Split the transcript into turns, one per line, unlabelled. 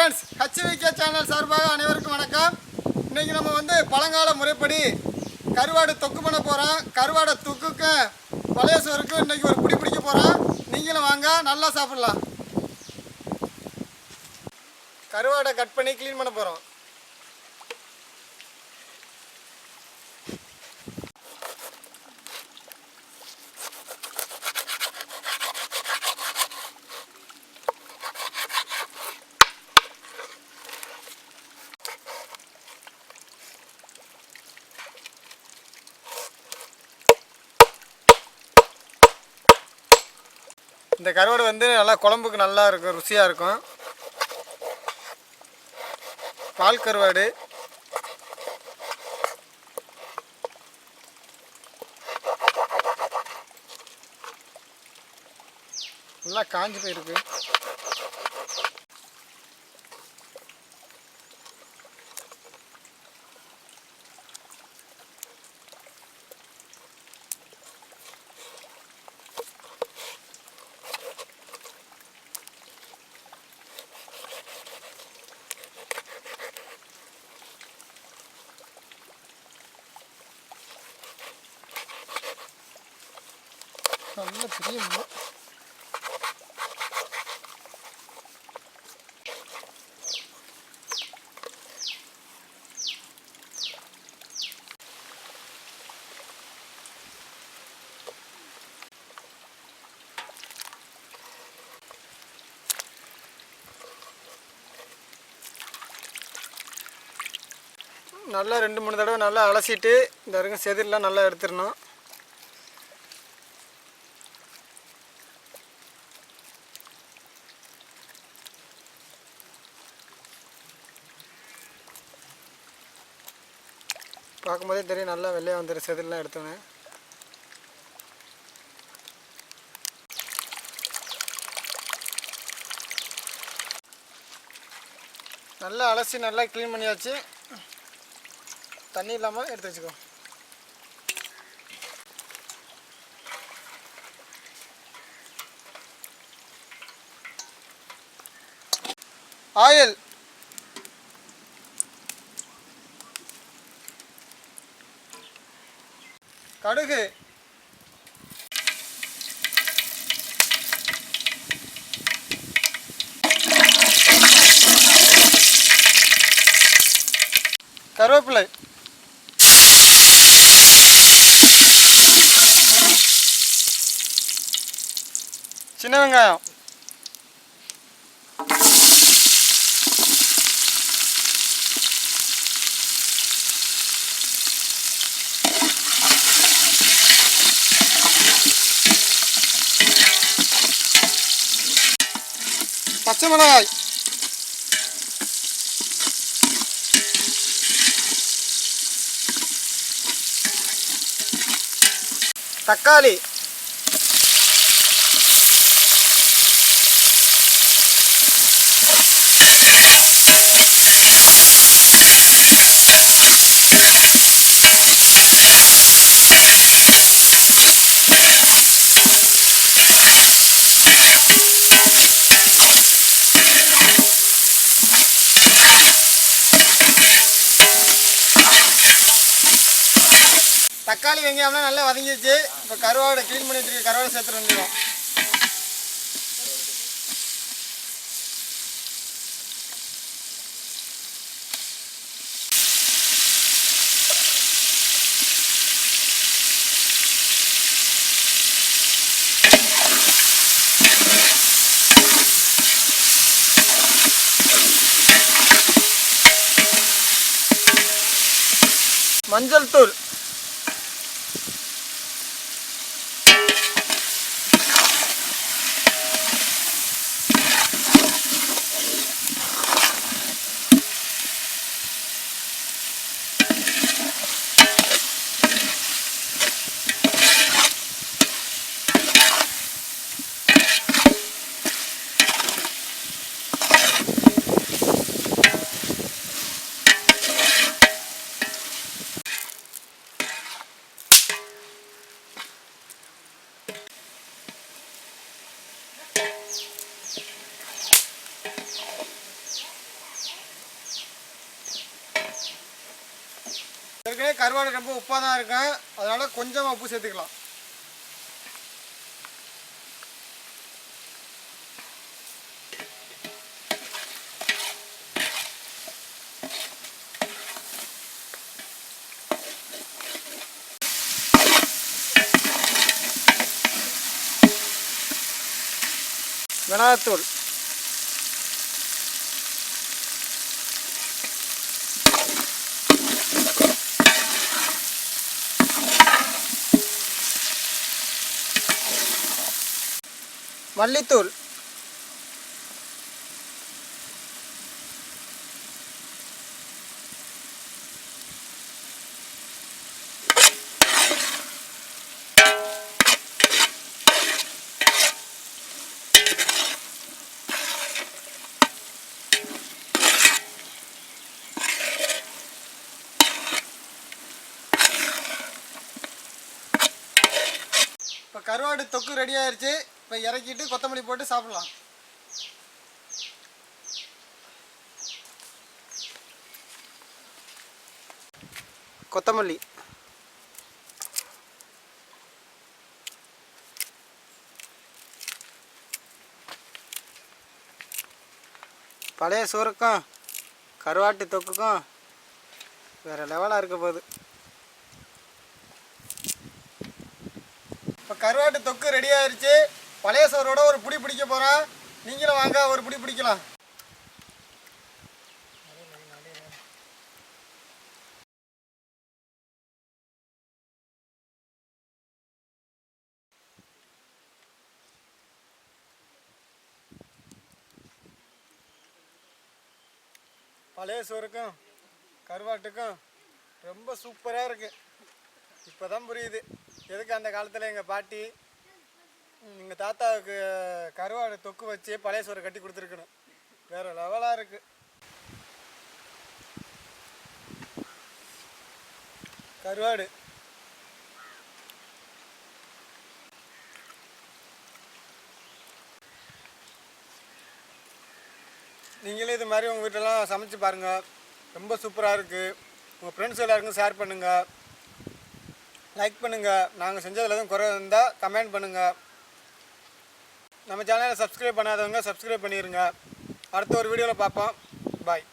Friends HVK channel சார்பாக அனைவருக்கும் வணக்கம். இன்னைக்கு நம்ம வந்து பழங்கால முறைப்படி கருவாடு தொக்கு பண்ண போறோம். கருவாடை தொக்குக்கு பழைய சோறுக்கு இன்னைக்கு ஒரு புடி பிடிக்க போறோம். நீங்களும் வாங்க, நல்லா சாப்பிடலாம். கருவாடை கட் பண்ணி க்ளீன் பண்ண போறோம். இந்த கருவாடு வந்து நல்லா குழம்புக்கு நல்லா இருக்கும், ருசியாக இருக்கும். பால் கருவாடு நல்லா காஞ்சி போயிருக்கு. நல்ல பெரிய முள்ளு. நல்லா 2-3 தடவை நல்லா அலசிட்டு இந்த வரைக்கும் செதிரெலாம் நல்லா எடுத்துடணும். பார்க்கும்போதே தெரியும் நல்லா வெள்ளையாக வந்துடும் செதிலாம் எடுத்தோன்னே. நல்லா அலசி நல்லா க்ளீன் பண்ணியாச்சு. தண்ணி இல்லாமல் எடுத்து வச்சுக்கோ. ஆயில் கடுகு கருவேப்பிலை சின்ன வெங்காயம் பச்சை மிளகாய் தக்காளி தக்காளி வெங்காயம்லாம் நல்லா வதங்கிடுச்சு. இப்போ கருவாடை க்ளீன் பண்ணி வச்சுருக்க கருவாடை சேர்த்துட்டு வந்துடும். மஞ்சள் தூள் ஏற்கனவே கருவாடு ரொம்ப உப்பாக தான் இருக்கும், அதனால் கொஞ்சமாக உப்பு சேர்த்துக்கலாம். மிளகாத்தூள், மல்லித்தூள், இப்போ கருவாடு தொக்கு ரெடி ஆயிடுச்சு. இப்போ இறக்கிட்டு கொத்தமல்லி போட்டு சாப்பிடலாம். கொத்தமல்லி, பழைய சோறுக்கும் கருவாட்டு தொக்குக்கும் வேறு லெவலாக இருக்க போகுது. இப்போ கருவாட்டு தொக்கு ரெடி ஆயிடுச்சு. பழைய சோறோட ஒரு புடி பிடிக்க போகிறோம். நீங்களும் வாங்க ஒரு புடி பிடிக்கலாம். பழைய சோறுக்கும் கருவாட்டுக்கும் ரொம்ப சூப்பராக இருக்குது. இப்போ தான் புரியுது எதுக்கு அந்த காலத்தில் எங்கள் பாட்டி எங்கள் தாத்தாவுக்கு கருவாடு தொக்கு வச்சு பழைய சோறு கட்டி கொடுத்துருக்கணும். வேறு லெவலாக இருக்குது. கருவாடு நீங்களே இது மாதிரி உங்கள் வீட்டிலலாம் சமைச்சு பாருங்கள். ரொம்ப சூப்பராக இருக்குது. உங்கள் ஃப்ரெண்ட்ஸ் எல்லாருக்கும் ஷேர் பண்ணுங்கள், லைக் பண்ணுங்கள். நாங்கள் செஞ்சதில் எதுவும் குறை இருந்தால் கமெண்ட் பண்ணுங்கள். நம்ம சேனலை சப்ஸ்கிரைப் பண்ணாதவங்க சப்ஸ்கிரைப் பண்ணிடுங்க. அடுத்த ஒரு வீடியோவில் பார்ப்போம். பாய்.